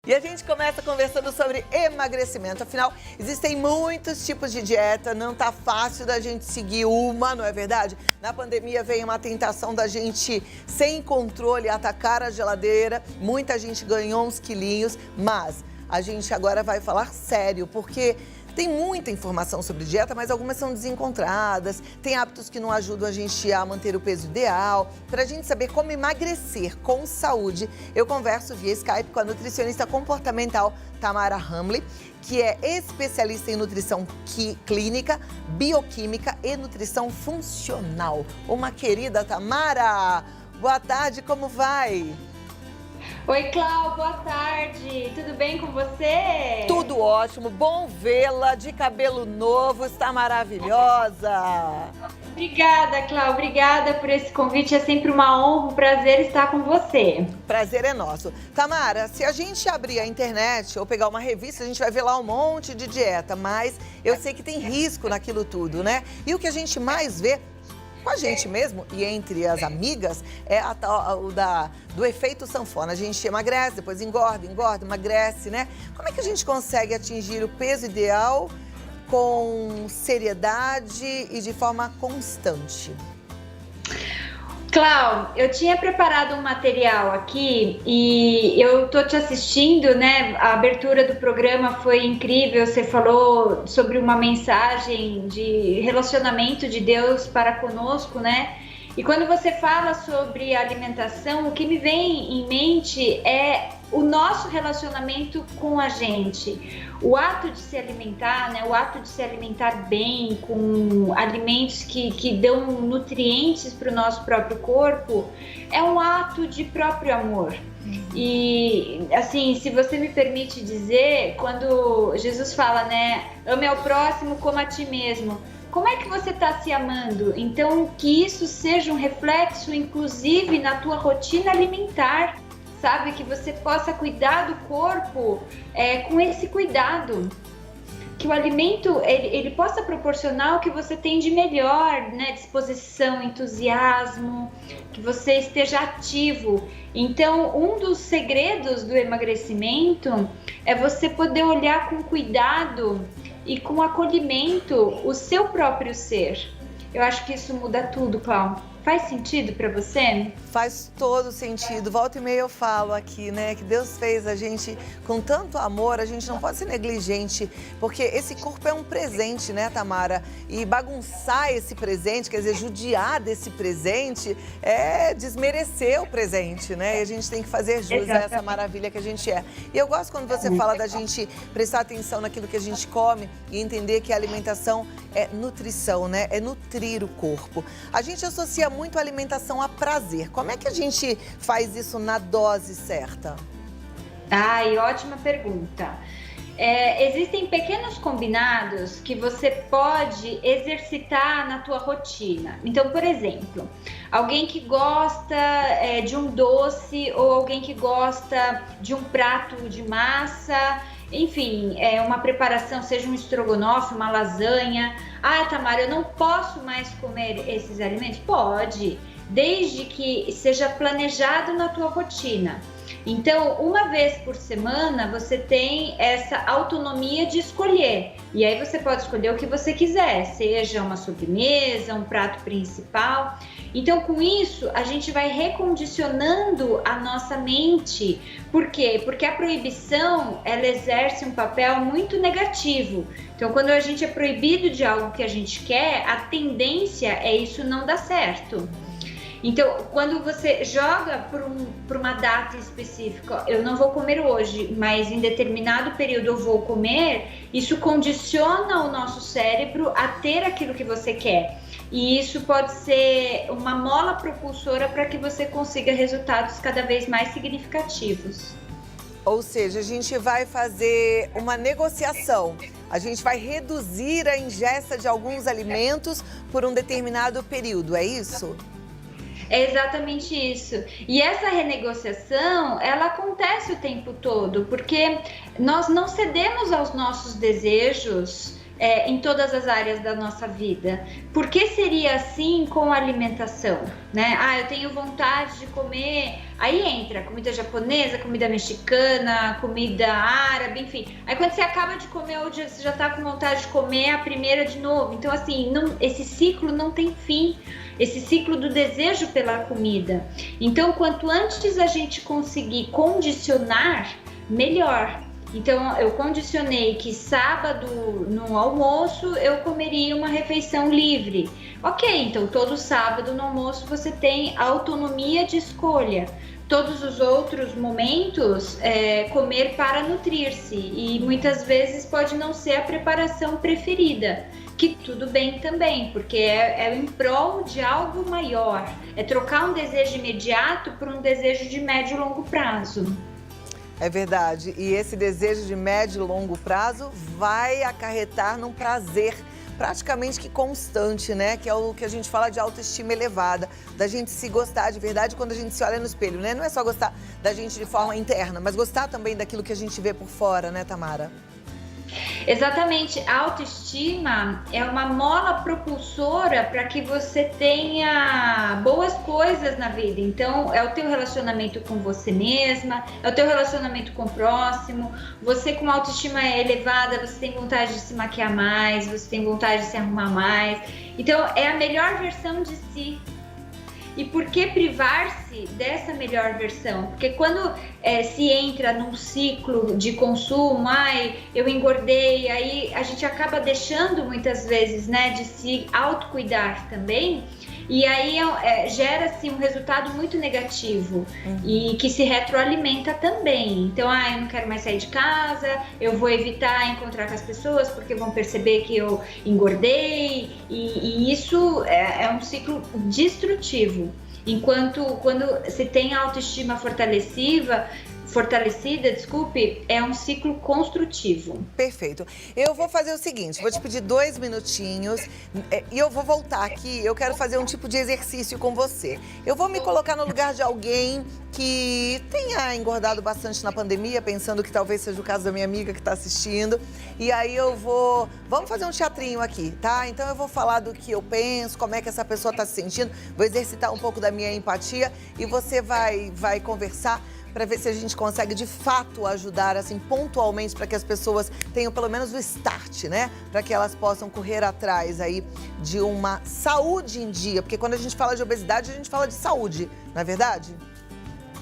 E a gente começa conversando sobre emagrecimento. Afinal, existem muitos tipos de dieta, não tá fácil da gente seguir uma, não é verdade? Na pandemia veio uma tentação da gente, sem controle, atacar a geladeira. Muita gente ganhou uns quilinhos, mas a gente agora vai falar sério, porque tem muita informação sobre dieta, mas algumas são desencontradas. Tem hábitos que não ajudam a gente a manter o peso ideal. Para a gente saber como emagrecer com saúde, eu converso via Skype com a nutricionista comportamental Tamara Hamle, que é especialista em nutrição clínica, bioquímica e nutrição funcional. Uma querida Tamara! Boa tarde, como vai? Oi, Clau, boa tarde. Tudo bem com você? Tudo ótimo, bom vê-la, de cabelo novo, está maravilhosa. Obrigada, Clau, obrigada por esse convite. É sempre uma honra, um prazer estar com você. Prazer é nosso. Tamara, se a gente abrir a internet ou pegar uma revista, a gente vai ver lá um monte de dieta, mas eu sei que tem risco naquilo tudo, né? E o que a gente mais vê com a gente mesmo e entre as amigas é do efeito sanfona. A gente emagrece, depois engorda, emagrece, né? Como é que a gente consegue atingir o peso ideal com seriedade e de forma constante? Clau, eu tinha preparado um material aqui e eu tô te assistindo, né? A abertura do programa foi incrível. Você falou sobre uma mensagem de relacionamento de Deus para conosco, né? E quando você fala sobre alimentação, o que me vem em mente é o nosso relacionamento com a gente. O ato de se alimentar, né? O ato de se alimentar bem, com alimentos que dão nutrientes para o nosso próprio corpo, é um ato de próprio amor. E, assim, se você me permite dizer, quando Jesus fala, né? Ame ao próximo como a ti mesmo. Como é que você está se amando? Então, que isso seja um reflexo, inclusive, na tua rotina alimentar, sabe? Que você possa cuidar do corpo com esse cuidado. Que o alimento, ele possa proporcionar o que você tem de melhor, né? Disposição, entusiasmo, que você esteja ativo. Então, um dos segredos do emagrecimento é você poder olhar com cuidado e com acolhimento o seu próprio ser. Eu acho que isso muda tudo, Clau. Faz sentido para você? Faz todo sentido. Volta e meia eu falo aqui, né? Que Deus fez a gente com tanto amor, a gente não pode ser negligente, porque esse corpo é um presente, né, Tamara? E bagunçar esse presente, quer dizer, judiar desse presente, é desmerecer o presente, né? E a gente tem que fazer jus a essa maravilha que a gente é. E eu gosto quando você fala da gente prestar atenção naquilo que a gente come e entender que a alimentação é nutrição, né? É nutrir o corpo. A gente associa muito a alimentação a prazer. Como é que a gente faz isso na dose certa? Ai, ótima pergunta. Existem pequenos combinados que você pode exercitar na tua rotina. Então, por exemplo, alguém que gosta de um doce ou alguém que gosta de um prato de massa, enfim, uma preparação, seja um estrogonofe, uma lasanha. Ah, Tamara, eu não posso mais comer esses alimentos? Pode, desde que seja planejado na tua rotina. Então, uma vez por semana, você tem essa autonomia de escolher. E aí você pode escolher o que você quiser, seja uma sobremesa, um prato principal. Então, com isso, a gente vai recondicionando a nossa mente. Por quê? Porque a proibição, ela exerce um papel muito negativo. Então, quando a gente é proibido de algo que a gente quer, a tendência é isso não dar certo. Então, quando você joga por uma data específica, eu não vou comer hoje, mas em determinado período eu vou comer, isso condiciona o nosso cérebro a ter aquilo que você quer. E isso pode ser uma mola propulsora para que você consiga resultados cada vez mais significativos. Ou seja, a gente vai fazer uma negociação. A gente vai reduzir a ingesta de alguns alimentos por um determinado período, é isso? É exatamente isso. E essa renegociação, ela acontece o tempo todo, porque nós não cedemos aos nossos desejos em todas as áreas da nossa vida. Por que seria assim com a alimentação, né? Eu tenho vontade de comer, aí entra comida japonesa, comida mexicana, comida árabe, enfim. Aí quando você acaba de comer, hoje você já tá com vontade de comer a primeira de novo. Então assim, esse ciclo não tem fim, esse ciclo do desejo pela comida. Então quanto antes a gente conseguir condicionar, melhor. Então, eu condicionei que sábado, no almoço, eu comeria uma refeição livre. Ok, então todo sábado no almoço você tem autonomia de escolha. Todos os outros momentos, comer para nutrir-se. E muitas vezes pode não ser a preparação preferida, que tudo bem também, porque é em prol de algo maior. É trocar um desejo imediato por um desejo de médio e longo prazo. É verdade. E esse desejo de médio e longo prazo vai acarretar num prazer praticamente que constante, né? Que é o que a gente fala de autoestima elevada, da gente se gostar de verdade quando a gente se olha no espelho, né? Não é só gostar da gente de forma interna, mas gostar também daquilo que a gente vê por fora, né, Tamara? Exatamente, a autoestima é uma mola propulsora para que você tenha boas coisas na vida. Então, é o teu relacionamento com você mesma, é o teu relacionamento com o próximo. Você com autoestima elevada, você tem vontade de se maquiar mais, você tem vontade de se arrumar mais. Então, é a melhor versão de si. E por que privar-se dessa melhor versão? Porque quando se entra num ciclo de consumo, eu engordei, aí a gente acaba deixando muitas vezes, né, de se autocuidar também, e aí gera-se um resultado muito negativo e que se retroalimenta também. Então, eu não quero mais sair de casa, eu vou evitar encontrar com as pessoas porque vão perceber que eu engordei, e isso é um ciclo destrutivo. Enquanto quando você tem a autoestima fortalecida, é um ciclo construtivo. Perfeito. Eu vou fazer o seguinte, vou te pedir 2 minutinhos e eu vou voltar aqui, eu quero fazer um tipo de exercício com você. Eu vou me colocar no lugar de alguém que tenha engordado bastante na pandemia, pensando que talvez seja o caso da minha amiga que está assistindo. E aí vamos fazer um teatrinho aqui, tá? Então eu vou falar do que eu penso, como é que essa pessoa está se sentindo, vou exercitar um pouco da minha empatia e você vai conversar para ver se a gente consegue de fato ajudar assim pontualmente para que as pessoas tenham pelo menos o start, né? Para que elas possam correr atrás aí de uma saúde em dia, porque quando a gente fala de obesidade, a gente fala de saúde, não é verdade?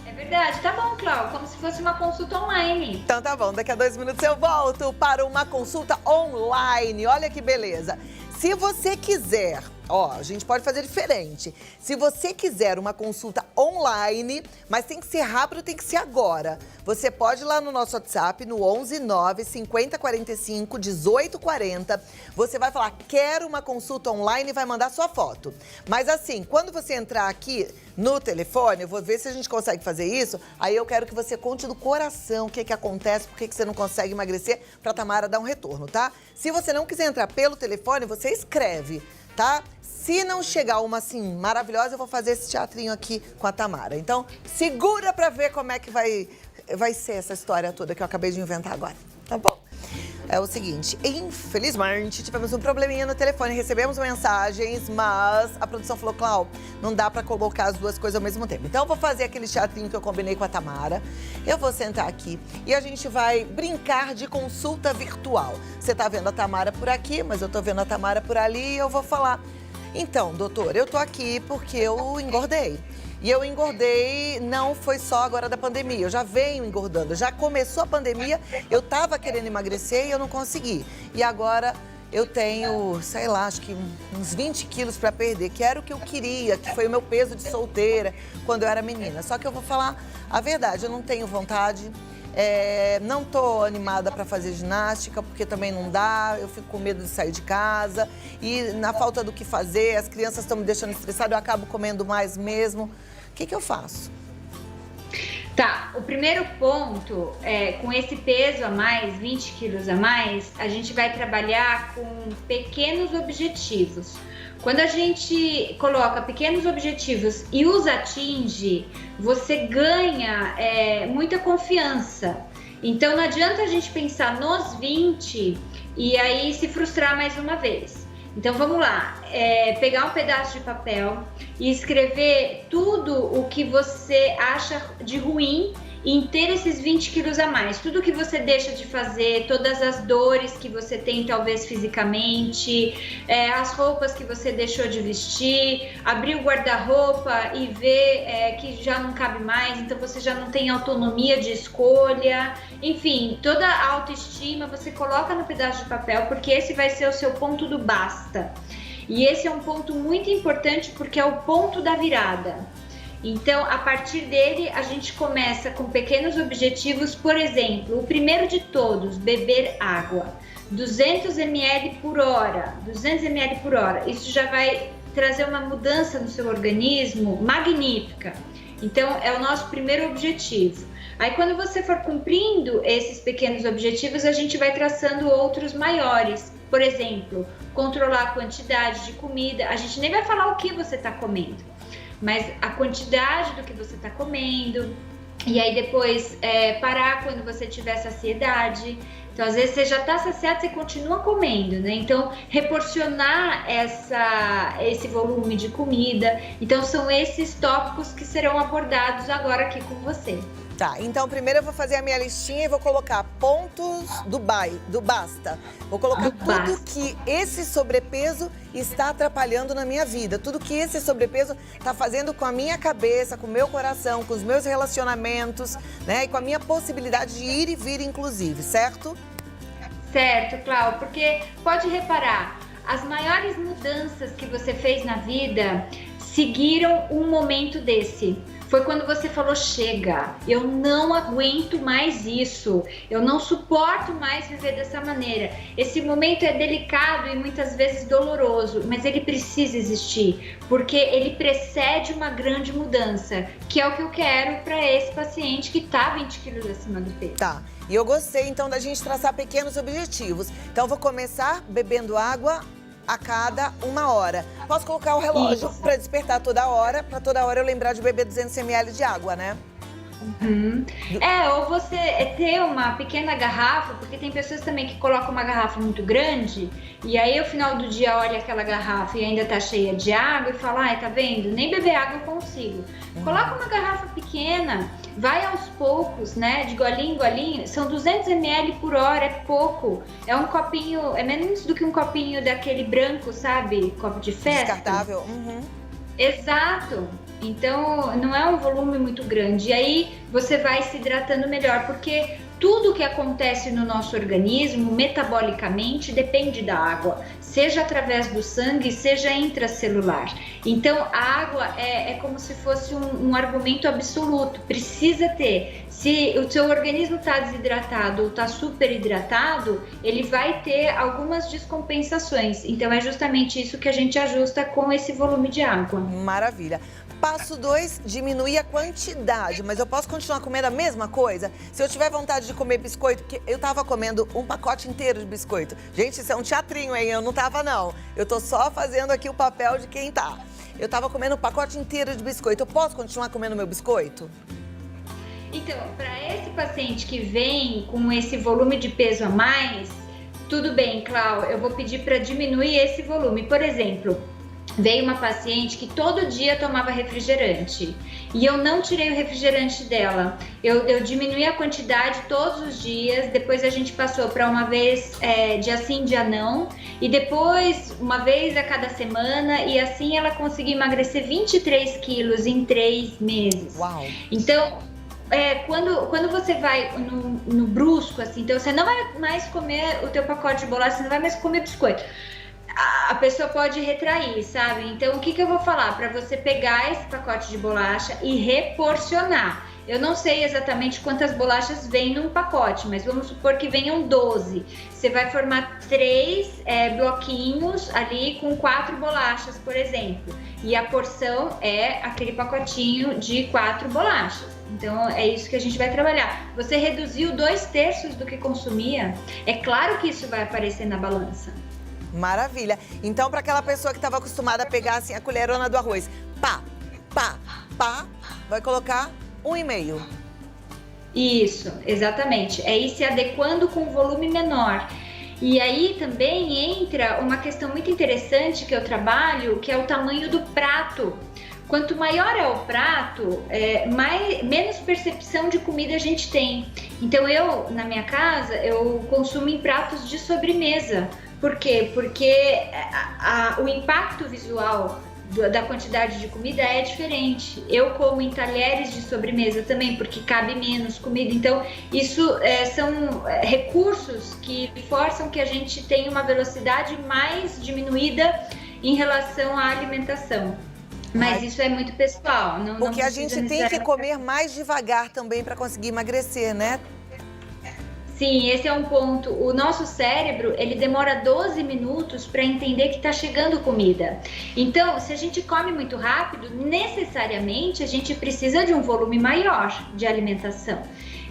É verdade. Tá bom, Cláudia, como se fosse uma consulta online. Então tá bom, daqui a 2 minutos eu volto para uma consulta online. Olha que beleza. Se você quiser, a gente pode fazer diferente. Se você quiser uma consulta online, mas tem que ser rápido, tem que ser agora. Você pode ir lá no nosso WhatsApp, no 11 9 50 45 18 40. Você vai falar, quero uma consulta online e vai mandar sua foto. Mas assim, quando você entrar aqui no telefone, eu vou ver se a gente consegue fazer isso. Aí eu quero que você conte do coração o que acontece, por que você não consegue emagrecer, pra Tamara dar um retorno, tá? Se você não quiser entrar pelo telefone, você escreve, tá? Se não chegar uma assim maravilhosa, eu vou fazer esse teatrinho aqui com a Tamara. Então, segura pra ver como é que vai ser essa história toda que eu acabei de inventar agora, tá bom? É o seguinte, infelizmente tivemos um probleminha no telefone, recebemos mensagens, mas a produção falou, Clau, não dá pra colocar as duas coisas ao mesmo tempo. Então eu vou fazer aquele teatrinho que eu combinei com a Tamara, eu vou sentar aqui e a gente vai brincar de consulta virtual. Você tá vendo a Tamara por aqui, mas eu tô vendo a Tamara por ali e eu vou falar. Então, doutor, eu tô aqui porque eu engordei. E eu engordei, não foi só agora da pandemia, eu já venho engordando. Já começou a pandemia, eu tava querendo emagrecer e eu não consegui. E agora eu tenho, sei lá, acho que uns 20 quilos pra perder, que era o que eu queria, que foi o meu peso de solteira quando eu era menina. Só que eu vou falar a verdade, eu não tenho vontade. Não tô animada para fazer ginástica, porque também não dá, eu fico com medo de sair de casa e na falta do que fazer, as crianças estão me deixando estressada, eu acabo comendo mais mesmo. O que eu faço? Tá, o primeiro ponto com esse peso a mais, 20 quilos a mais, a gente vai trabalhar com pequenos objetivos. Quando a gente coloca pequenos objetivos e os atinge, você ganha muita confiança. Então não adianta a gente pensar nos 20 e aí se frustrar mais uma vez. Então vamos lá, pegar um pedaço de papel e escrever tudo o que você acha de ruim em ter esses 20 quilos a mais. Tudo que você deixa de fazer, todas as dores que você tem talvez fisicamente, as roupas que você deixou de vestir, abrir o guarda-roupa e ver que já não cabe mais, então você já não tem autonomia de escolha. Enfim, toda a autoestima você coloca no pedaço de papel, porque esse vai ser o seu ponto do basta. E esse é um ponto muito importante porque é o ponto da virada. Então, a partir dele, a gente começa com pequenos objetivos. Por exemplo, o primeiro de todos, beber água. 200 ml por hora. 200 ml por hora. Isso já vai trazer uma mudança no seu organismo magnífica. Então, é o nosso primeiro objetivo. Aí, quando você for cumprindo esses pequenos objetivos, a gente vai traçando outros maiores. Por exemplo, controlar a quantidade de comida. A gente nem vai falar o que você está comendo, mas a quantidade do que você está comendo, e aí depois parar quando você tiver saciedade. Então, às vezes você já está saciado, você continua comendo, né? Então, reporcionar esse volume de comida. Então, são esses tópicos que serão abordados agora aqui com você. Tá, então primeiro eu vou fazer a minha listinha e vou colocar pontos do basta. Vou colocar tudo que esse sobrepeso está atrapalhando na minha vida. Tudo que esse sobrepeso está fazendo com a minha cabeça, com o meu coração, com os meus relacionamentos, né? E com a minha possibilidade de ir e vir, inclusive, certo? Certo, Cláudia, porque pode reparar, as maiores mudanças que você fez na vida seguiram um momento desse. Foi quando você falou, chega, eu não aguento mais isso, eu não suporto mais viver dessa maneira. Esse momento é delicado e muitas vezes doloroso, mas ele precisa existir, porque ele precede uma grande mudança, que é o que eu quero para esse paciente que está 20 quilos acima do peso. Tá, e eu gostei então da gente traçar pequenos objetivos. Então eu vou começar bebendo água a cada 1 hora. Posso colocar o relógio para despertar toda hora, para toda hora eu lembrar de beber 200 ml de água, né? Uhum. Ou você ter uma pequena garrafa, porque tem pessoas também que colocam uma garrafa muito grande e aí ao final do dia olha aquela garrafa e ainda tá cheia de água e fala, ai, tá vendo? Nem beber água eu consigo. Coloca uma garrafa pequena, vai aos poucos, né? De golinho em golinho. São 200 ml por hora, é pouco. É um copinho, é menos do que um copinho daquele branco, sabe? Copo de festa. Descartável. Uhum. Exato. Então, não é um volume muito grande. E aí, você vai se hidratando melhor, porque tudo que acontece no nosso organismo, metabolicamente, depende da água. Seja através do sangue, seja intracelular. Então, a água é como se fosse um argumento absoluto. Precisa ter. Se o seu organismo está desidratado ou está super hidratado, ele vai ter algumas descompensações. Então, é justamente isso que a gente ajusta com esse volume de água. Maravilha. Passo 2, diminuir a quantidade, mas eu posso continuar comendo a mesma coisa? Se eu tiver vontade de comer biscoito, porque eu tava comendo um pacote inteiro de biscoito. Gente, isso é um teatrinho, hein? Eu não tava, não. Eu tô só fazendo aqui o papel de quem tá. Eu tava comendo um pacote inteiro de biscoito. Eu posso continuar comendo meu biscoito? Então, para esse paciente que vem com esse volume de peso a mais, tudo bem, Cláudia, eu vou pedir para diminuir esse volume. Por exemplo, veio uma paciente que todo dia tomava refrigerante e eu não tirei o refrigerante dela. Eu diminuí a quantidade todos os dias, depois a gente passou para uma vez dia sim, dia não, e depois uma vez a cada semana, e assim ela conseguiu emagrecer 23 quilos em 3 meses. Uau! Então, quando você vai no brusco, assim, então você não vai mais comer o teu pacote de bolacha, você não vai mais comer biscoito. A pessoa pode retrair, sabe? Então, o que eu vou falar? Para você pegar esse pacote de bolacha e reporcionar. Eu não sei exatamente quantas bolachas vem num pacote, mas vamos supor que venham 12. Você vai formar 3 bloquinhos ali com 4 bolachas, por exemplo. E a porção é aquele pacotinho de 4 bolachas. Então, é isso que a gente vai trabalhar. Você reduziu 2/3 do que consumia, é claro que isso vai aparecer na balança. Maravilha. Então, para aquela pessoa que estava acostumada a pegar assim a colherona do arroz, pá, vai colocar 1,5. Isso, exatamente. É ir se adequando com um volume menor. E aí também entra uma questão muito interessante que eu trabalho, que é o tamanho do prato. Quanto maior é o prato, menos percepção de comida a gente tem. Então eu, na minha casa, eu consumo em pratos de sobremesa. Por quê? Porque o impacto visual da quantidade de comida é diferente. Eu como em talheres de sobremesa também, porque cabe menos comida. Então, isso são recursos que forçam que a gente tenha uma velocidade mais diminuída em relação à alimentação. Mas isso é muito pessoal. Porque a gente tem que comer mais devagar também para conseguir emagrecer, né? Sim, esse é um ponto. O nosso cérebro, ele demora 12 minutos para entender que está chegando comida. Então, se a gente come muito rápido, necessariamente a gente precisa de um volume maior de alimentação.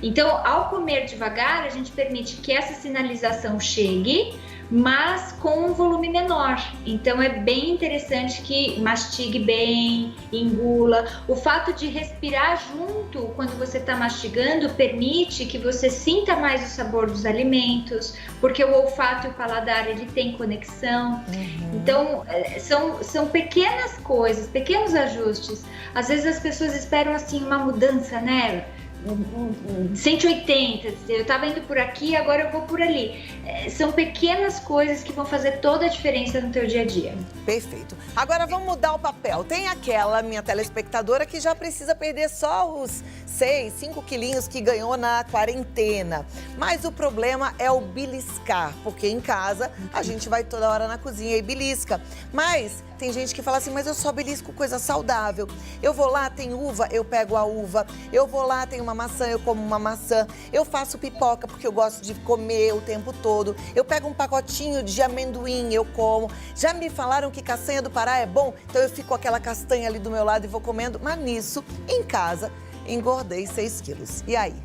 Então, ao comer devagar, a gente permite que essa sinalização chegue, mas com um volume menor. Então é bem interessante que mastigue bem, engula. O fato de respirar junto quando você está mastigando permite que você sinta mais o sabor dos alimentos, porque o olfato e o paladar ele tem conexão. Então são pequenas coisas, pequenos ajustes. Às vezes as pessoas esperam assim uma mudança, né? 180, eu estava indo por aqui, agora eu vou por ali. São pequenas coisas que vão fazer toda a diferença no teu dia a dia. Perfeito. Agora vamos mudar o papel. Tem aquela minha telespectadora que já precisa perder só os 5 quilinhos que ganhou na quarentena. Mas o problema é o beliscar, porque em casa a gente vai toda hora na cozinha e belisca. Mas tem gente que fala assim, mas eu só belisco coisa saudável. Eu vou lá, tem uva, eu pego a uva. Eu vou lá, tem uma maçã, eu como uma maçã. Eu faço pipoca porque eu gosto de comer o tempo todo. Eu pego um pacotinho de amendoim, eu como. Já me falaram que castanha do Pará é bom, então eu fico com aquela castanha ali do meu lado e vou comendo. Mas nisso, em casa, engordei 6 quilos. E aí?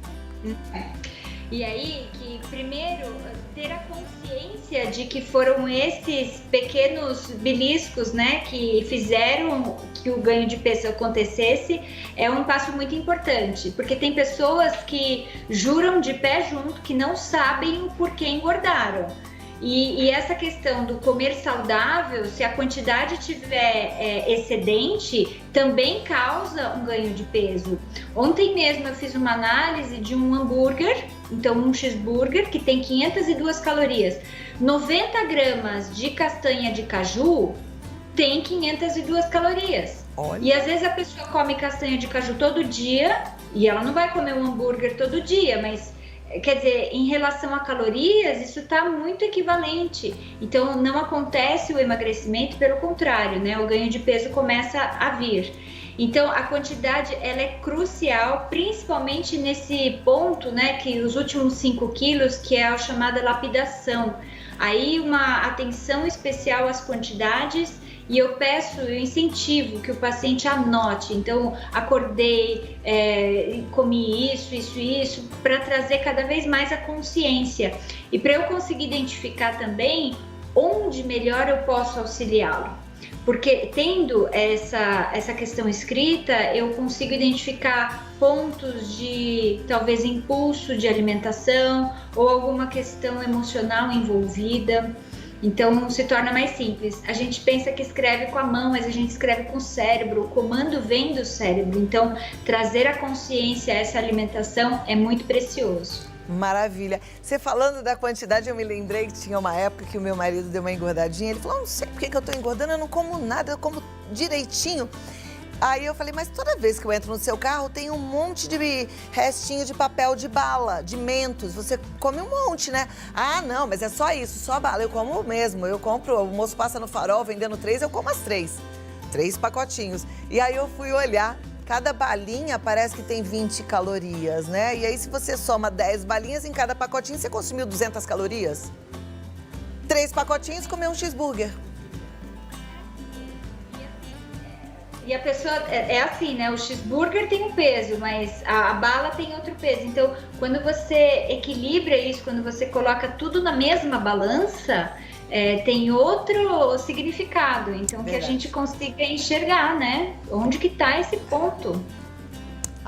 E aí, que primeiro, ter a consciência de que foram esses pequenos beliscos, né, que fizeram que o ganho de peso acontecesse, é um passo muito importante. Porque tem pessoas que juram de pé junto que não sabem o porquê engordaram. E essa questão do comer saudável, se a quantidade tiver excedente, também causa um ganho de peso. Ontem mesmo eu fiz uma análise de um hambúrguer, então um cheeseburger, que tem 502 calorias. 90 gramas de castanha de caju tem 502 calorias. Olha. E às vezes a pessoa come castanha de caju todo dia, e ela não vai comer um hambúrguer todo dia, mas... Quer dizer, em relação a calorias, isso está muito equivalente. Então, não acontece o emagrecimento, pelo contrário, né? O ganho de peso começa a vir. Então, a quantidade, ela é crucial, principalmente nesse ponto, né? Que os últimos 5 quilos, que é a chamada lapidação. Aí, uma atenção especial às quantidades. E eu incentivo que o paciente anote. Então, acordei, comi isso, para trazer cada vez mais a consciência. E para eu conseguir identificar também onde melhor eu posso auxiliá-lo. Porque tendo essa questão escrita, eu consigo identificar pontos de, talvez, impulso de alimentação ou alguma questão emocional envolvida. Então, se torna mais simples. A gente pensa que escreve com a mão, mas a gente escreve com o cérebro. O comando vem do cérebro. Então, trazer a consciência a essa alimentação é muito precioso. Maravilha. Você falando da quantidade, eu me lembrei que tinha uma época que o meu marido deu uma engordadinha. Ele falou, não sei por que eu tô engordando, eu não como nada, eu como direitinho. Aí eu falei, mas toda vez que eu entro no seu carro, tem um monte de restinho de papel de bala, de Mentos. Você come um monte, né? Ah, não, mas é só isso, só bala. Eu como mesmo. Eu compro, o moço passa no farol vendendo 3, eu como as 3. 3 pacotinhos. E aí eu fui olhar, cada balinha parece que tem 20 calorias, né? E aí se você soma 10 balinhas em cada pacotinho, você consumiu 200 calorias. 3 pacotinhos, comeu um cheeseburger. E a pessoa, é assim, né? O cheeseburger tem um peso, mas a bala tem outro peso. Então, quando você equilibra isso, quando você coloca tudo na mesma balança, tem outro significado. Então, que a gente consiga enxergar, né? Onde que tá esse ponto.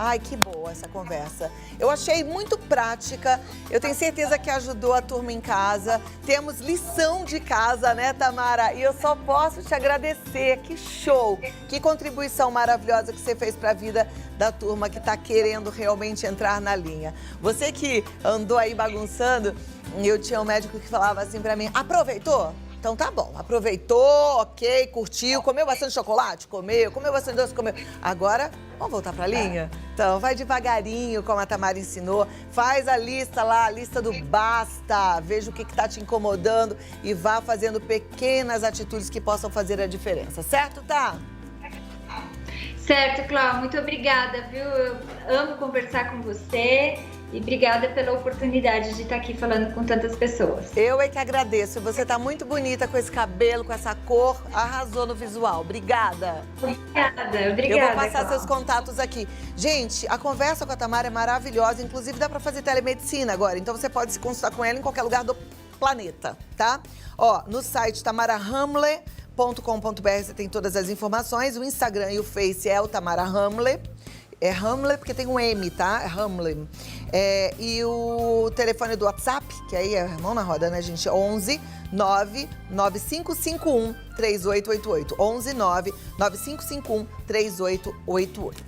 Ai, que boa essa conversa. Eu achei muito prática. Eu tenho certeza que ajudou a turma em casa. Temos lição de casa, né, Tamara? E eu só posso te agradecer. Que show! Que contribuição maravilhosa que você fez para a vida da turma que está querendo realmente entrar na linha. Você que andou aí bagunçando, eu tinha um médico que falava assim para mim: aproveitou? Então tá bom, aproveitou, ok, curtiu, comeu bastante chocolate? Comeu bastante doce? Comeu. Agora, vamos voltar pra linha? Então, vai devagarinho, como a Tamara ensinou, faz a lista lá, a lista do basta, veja o que tá te incomodando e vá fazendo pequenas atitudes que possam fazer a diferença, certo, tá? Certo, Cláudia, muito obrigada, viu? Eu amo conversar com você. E obrigada pela oportunidade de estar aqui falando com tantas pessoas. Eu é que agradeço. Você tá muito bonita com esse cabelo, com essa cor. Arrasou no visual. Obrigada. Obrigada. Eu vou passar seus contatos aqui. Gente, a conversa com a Tamara é maravilhosa. Inclusive, dá pra fazer telemedicina agora. Então, você pode se consultar com ela em qualquer lugar do planeta, tá? Ó, no site tamarahamle.com.br você tem todas as informações. O Instagram e o Face é o Tamara Hamle. É Hamle porque tem um M, tá? É Hamle. E o telefone do WhatsApp, que aí é mão na roda, né, gente? 11 99551 3888. 11 99551 3888.